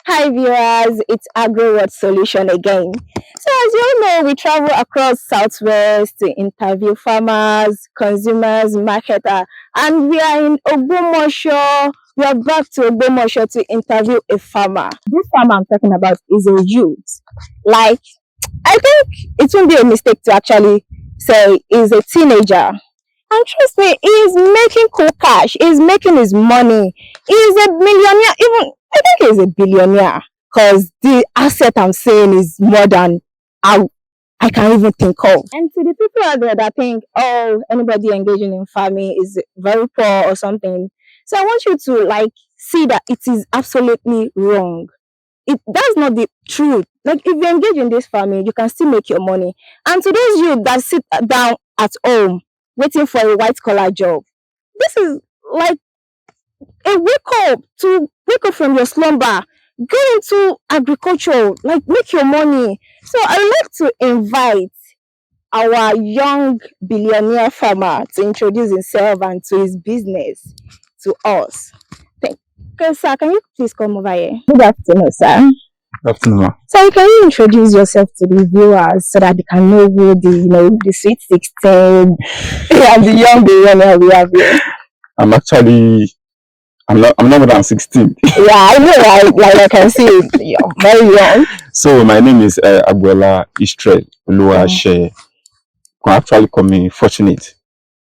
Hi viewers, it's AgroWorld Solution again. So as you all know, we travel across Southwest to interview farmers, consumers, marketers, and we are in Ogbomosho. We are back to Ogbomosho to interview a farmer. This farmer I'm talking about is a youth. Like, I think it won't be a mistake to actually say he's a teenager. And trust me, he's making cool cash. He's making his money. He's a millionaire. Even I think he's a billionaire. Because the asset I'm saying is more than I, I can even think of. And to the people out there that think, oh, anybody engaging in farming is very poor or something. So I want you to see that it is absolutely wrong. That's not the truth. Like if you engage in this farming, you can still make your money. And to those you that sit down at home waiting for a white collar job, this is like a wake up from your slumber, go into agriculture, like make your money. So I would like to invite our young billionaire farmer to introduce himself and to his business to us. Thank Okay, sir, can you please come over here? Good afternoon, sir. Good afternoon, ma. So can you introduce yourself to the viewers so that they can know who the sweet 16 and the young billionaire we have here? I'm not more than 16. Yeah, I know, right? Like I can see you're very young. So my name is Abuela Israel Oluwase. Can actually call me fortunate.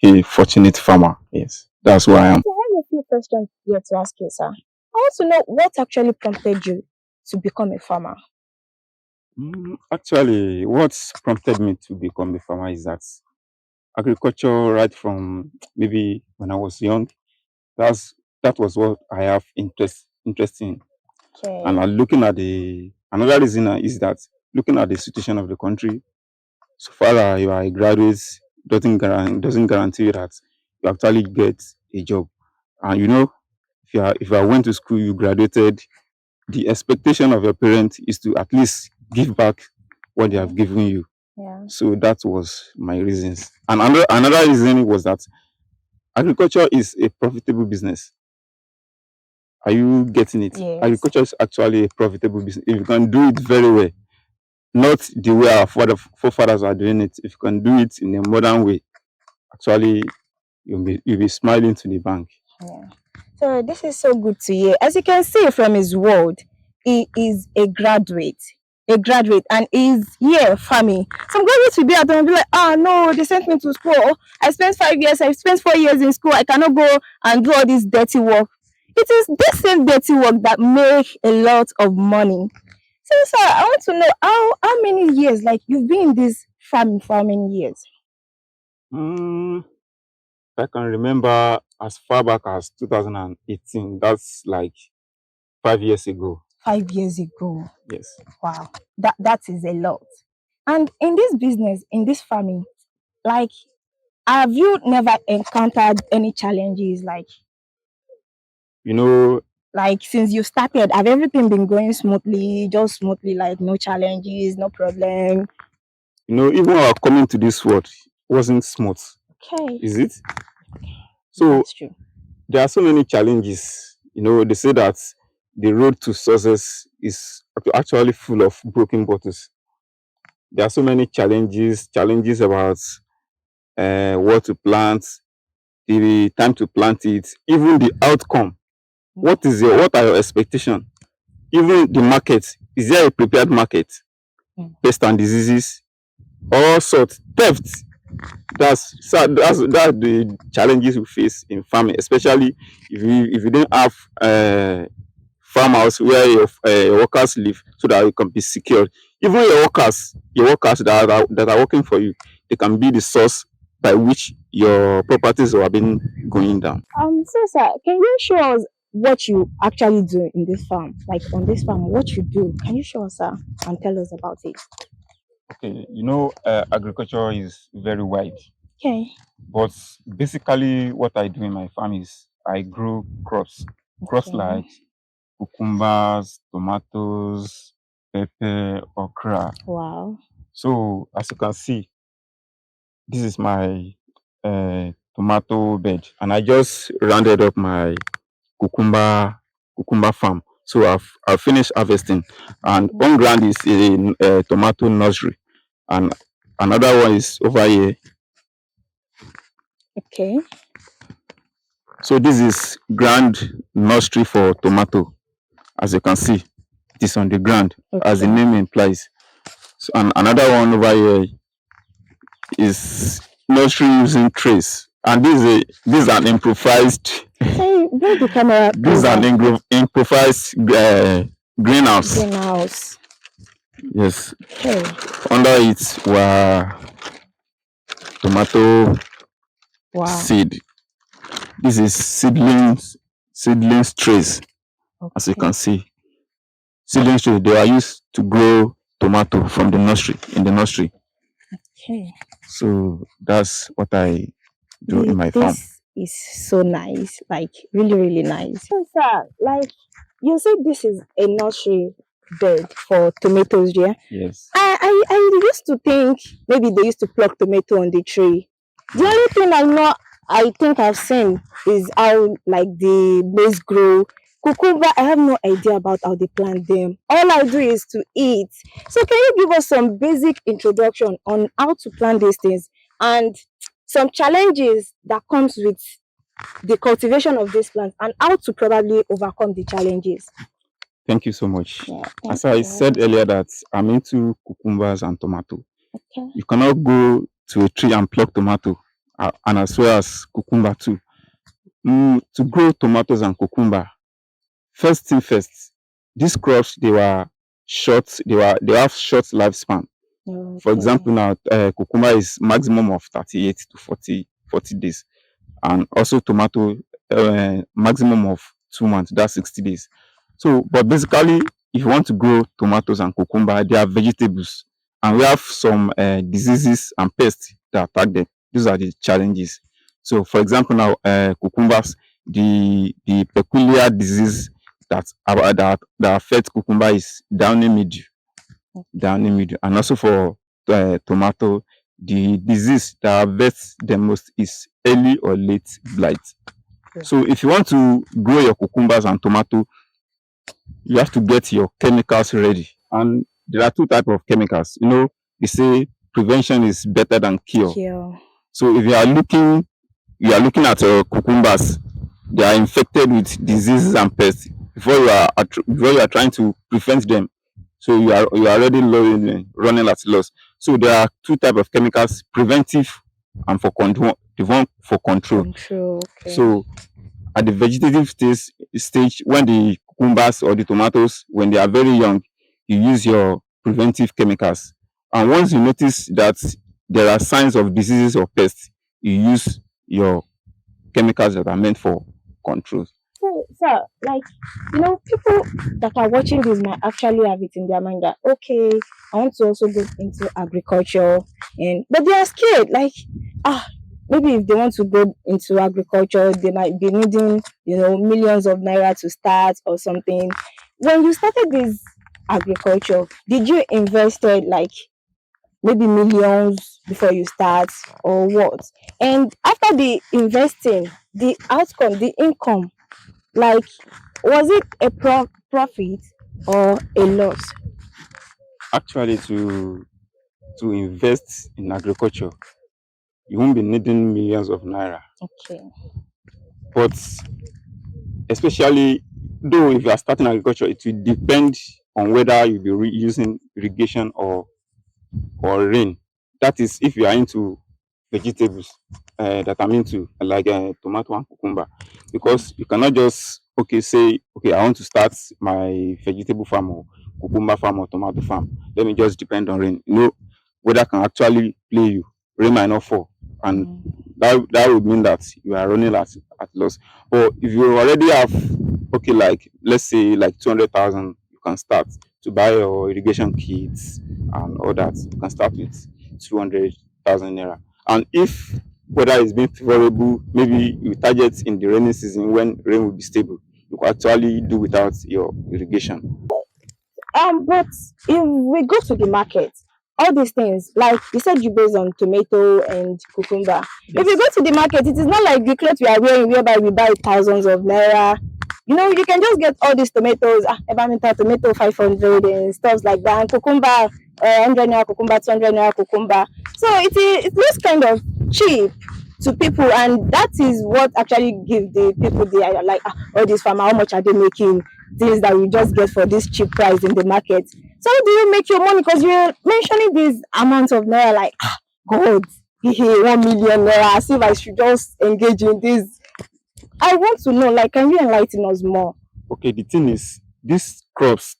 A fortunate farmer. Yes, that's who I am. So I have a few questions here to ask you, sir. I want to know what actually prompted you to become a farmer. Actually, what prompted me to become a farmer is that agriculture, right from maybe when I was young, that was what I have interest in. Okay. And looking at another reason is that looking at the situation of the country, so far you are a graduate, doesn't guarantee you that you actually get a job. And if you went to school, you graduated, the expectation of your parents is to at least give back what they have given you. Yeah. So that was my reasons. And another reason was that agriculture is a profitable business. Are you getting it? Yes. Agriculture is actually a profitable business. If you can do it very well, not the way our forefathers are doing it, if you can do it in a modern way, actually you'll be smiling to the bank. Yeah. So this is so good to hear. As you can see from his word, he is a graduate. And he's here farming. Some graduates will be at home and be like, oh no, they sent me to school. I spent 5 years, I spent 4 years in school. I cannot go and do all this dirty work. It is this same dirty work that make a lot of money. So sir, I want to know how many years, like you've been in this farming for how many years? I can remember as far back as 2018. That's like 5 years ago. 5 years ago. Yes. Wow, that is a lot. And in this business, in this farming, like, have you never encountered any challenges? Like since you started, have everything been going smoothly, just smoothly, like no challenges, no problem? Even our coming to this world wasn't smooth. Okay. Is it? So that's true. There are so many challenges. They say that the road to success is actually full of broken bottles. There are so many challenges about what to plant, the time to plant it, even the outcome. What are your expectations? Even the market, is there a prepared market? Pest and diseases, all sorts, theft. That's the challenges we face in farming, especially if you don't have farmhouse where your workers live, so that you can be secured. Even your workers that are working for you, they can be the source by which your properties have been going down. So sir, can you show us what you actually do in this farm? Like on this farm, what you do? Can you show us, sir, and tell us about it? Okay, agriculture is very wide. Okay. But basically, what I do in my farm is I grow crops like cucumbers, tomatoes, pepper, okra. Wow. So as you can see, this is my tomato bed, and I just rounded up my cucumber farm. So I've finished harvesting, and one ground is a tomato nursery, and another one is over here. Okay. So this is ground nursery for tomato. As you can see, it is on the ground, as the Okay. name implies. So, and another one over here is nursery using trays, and this is an improvised Hey, bring the camera this is an closer. improvised greenhouse. Greenhouse. Yes, Okay. under it were tomato Wow. seed. This is seedlings trays, as you Okay. can see. Seedlings trays, they are used to grow tomato from the nursery, in the nursery. Okay. So that's what I do in my farm. This is so nice, like really, really nice. So, sir, like you said, this is a nursery bed for tomatoes, yeah? Yes. I used to think maybe they used to pluck tomato on the tree. The only thing I think I've seen is how like the maize grow. Cucumber, I have no idea about how they plant them. All I do is to eat. So can you give us some basic introduction on how to plant these things and some challenges that comes with the cultivation of these plants and how to probably overcome the challenges? Thank you so much. Yeah, As thank I you. said earlier that I'm into cucumbers and tomato. Okay. You cannot go to a tree and pluck tomato, and as well as cucumber too. To grow tomatoes and cucumber, first thing first, these crops they were short. They have short lifespan. For Okay. example, now cucumber is maximum of 38 to 40 days, and also tomato maximum of 2 months. That's 60 days. So, but basically, if you want to grow tomatoes and cucumber, they are vegetables, and we have some diseases and pests that attack them. These are the challenges. So, for example, now cucumbers, the peculiar disease that affects cucumber is downy mildew, and also for tomato, the disease that affects them most is early or late blight. Okay. So, if you want to grow your cucumbers and tomato, you have to get your chemicals ready. And there are two types of chemicals. They say prevention is better than cure. Yeah. So if you are looking at your cucumbers, they are infected with diseases and pests before you are trying to prevent them. So you are already running at loss. So there are two types of chemicals: preventive and for control. The one for control. Okay. So at the vegetative stage, when the cucumbers or the tomatoes, when they are very young, you use your preventive chemicals. And once you notice that there are signs of diseases or pests, you use your chemicals that are meant for control. So, sir, like, people that are watching this might actually have it in their mind that, okay, I want to also go into agriculture, but they are scared. Like, maybe if they want to go into agriculture, they might be needing, millions of naira to start or something. When you started this agriculture, did you invested like maybe millions before you start or what? And after the investing, the outcome, the income, like, was it a profit or a loss? Actually, to invest in agriculture, you won't be needing millions of naira. Okay. But especially though if you are starting agriculture, it will depend on whether you'll be using irrigation or rain. That is, if you are into vegetables that I'm into, like tomato and cucumber, because you cannot just say I want to start my vegetable farm or cucumber farm or tomato farm. Let me just depend on rain. Weather can actually play you. Rain might not fall, and that would mean that you are running at loss. But if you already have like let's say like 200,000, you can start to buy your irrigation kits and all that. You can start with 200,000 naira. And if weather is being favorable, maybe you target in the rainy season when rain will be stable, you can actually do without your irrigation. But if we go to the market, all these things, like you said, you based on tomato and cucumber. If you go to the market, it is not like the clothes we are wearing, whereby we buy thousands of naira. You can just get all these tomatoes, Ebaminta tomato 500 and stuff like that, and cucumber, 100 naira cucumber, 200 naira cucumber. So it looks kind of cheap to people, and that is what actually give the people the idea, like, all these farmer, how much are they making things that we just get for this cheap price in the market? So how do you make your money? Because you're mentioning these amounts of naira, like, God, 1 million naira, as if I should just engage in this. I want to know, like, can you enlighten us more? Okay, the thing is, these crops,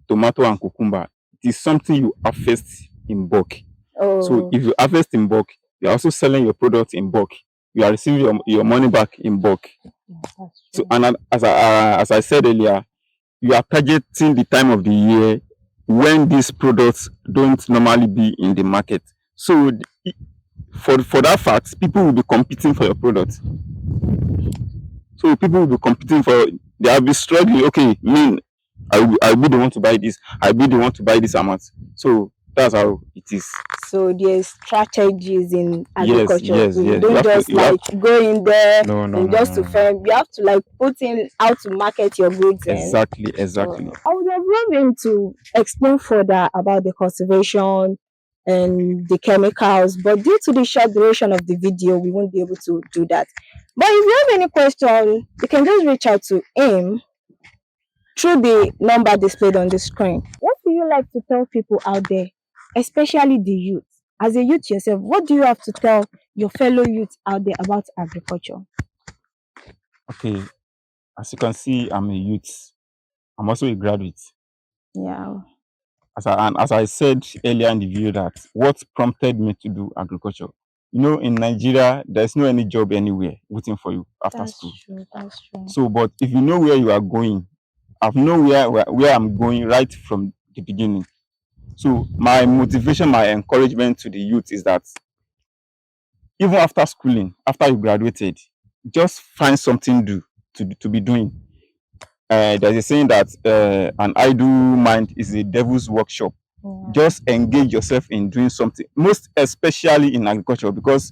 tomato and cucumber, it is something you harvest in bulk. So Oh, if you harvest in bulk, you're also selling your product in bulk. You are receiving your money back in bulk. yes, that's So, true. and as I said earlier, you are targeting the time of the year when these products don't normally be in the market. So, for that fact, people will be competing for your product. So people will be competing for. They will be struggling. Okay, me, I will be the one to buy this. I will be the one to buy this amount. So that's how it is. So there's strategies in Yes, agriculture. yes, You yes. You don't have to. just You have like go in there no, no, and no, just no, to no. firm. You have to like put in how to market your goods in. Exactly, So exactly. I would have loved him to explain further about the cultivation and the chemicals, but due to the short duration of the video, we won't be able to do that. But if you have any question, you can just reach out to him through the number displayed on the screen. What do you like to tell people out there, especially the youth? As a youth yourself, what do you have to tell your fellow youth out there about agriculture? Okay, as you can see, I'm a youth. I'm also a graduate. Yeah, And as I said earlier in the video, that what prompted me to do agriculture. In Nigeria, there's no any job anywhere waiting for you after that's school. true. That's true. So, but if you know where you are going, I've known where I'm going right from the beginning. So my motivation, my encouragement to the youth is that even after schooling, after you graduated, just find something to be doing. There's a saying that an idle mind is a devil's workshop. Yeah. Just engage yourself in doing something, most especially in agriculture, because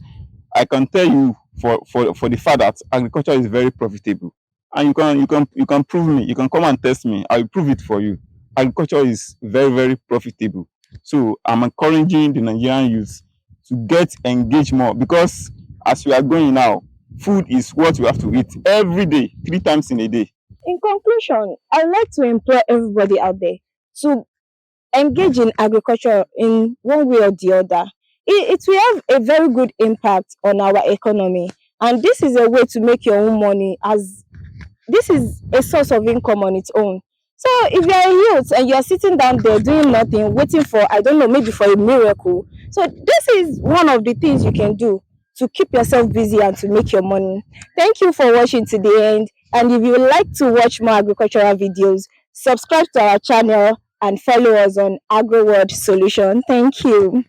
I can tell you for the fact that agriculture is very profitable, and you can prove me. You can come and test me. I will prove it for you. Agriculture is very very profitable. So I'm encouraging the Nigerian youth to get engaged more, because as we are going now, food is what we have to eat every day, 3 times in a day. In conclusion, I'd like to implore everybody out there to engage in agriculture in one way or the other. It will have a very good impact on our economy, and this is a way to make your own money, as this is a source of income on its own. So if you're a youth and you're sitting down there doing nothing, waiting for, I don't know, maybe for a miracle, so this is one of the things you can do to keep yourself busy and to make your money. Thank you for watching to the end. And if you would like to watch more agricultural videos, subscribe to our channel and follow us on AgroWorld Solution. Thank you.